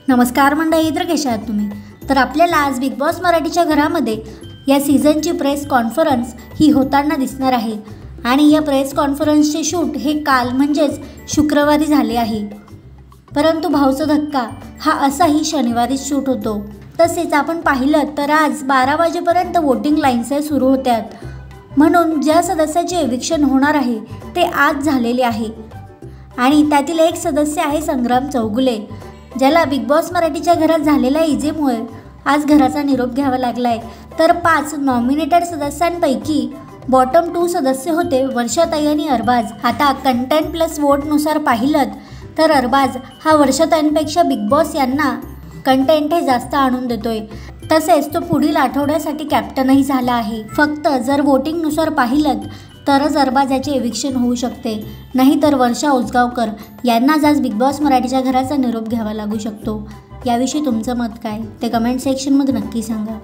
नमस्कार मंडळी, तर कशा आहात तुम्ही? तर आपल्याला आज बिग बॉस मराठीच्या घरामध्ये या सीझनची प्रेस कॉन्फरन्स ही होताना दिसणार आहे आणि या प्रेस कॉन्फरन्सचे शूट हे काल म्हणजेच शुक्रवारी झाले आहे. परंतु भाऊचा धक्का हा असाही शनिवारीच शूट होतो. तसेच आपण पाहिलं तर आज 12 वाजेपर्यंत वोटिंग लाईन्स सुरू होत्यात, म्हणून ज्या सदस्याचे एविक्शन होणार आहे ते आज झालेले आहे आणि त्यातील एक सदस्य आहे संग्राम चौगुले, ज्याला बिग बॉस मराठीच्या घरात झालेल्या इजेमुळे आज घराचा निरोप घ्यावा लागलाय. तर 5 नॉमिनेटेड सदस्यांपैकी बॉटम 2 सदस्य होते वर्षाताई आणि अरबाज. आता कंटेंट प्लस वोटनुसार पाहिलं तर अरबाज हा वर्षाताईंपेक्षा बिग बॉस यांना कंटेंट हे जास्त आणून देतोय. तसेच तो पुढील आठवड्यासाठी कॅप्टनही झाला आहे. फक्त जर वोटिंगनुसार पाहिलं तरच अरबाज याचे एविक्शन होऊ शकते, नाहीतर वर्षा उसगावकर यांनाच आज बिग बॉस मराठीच्या घराचा निरोप घ्यावा लागू शकतो. याविषयी तुमचं मत काय ते कमेंट सेक्शनमध्ये नक्की सांगा.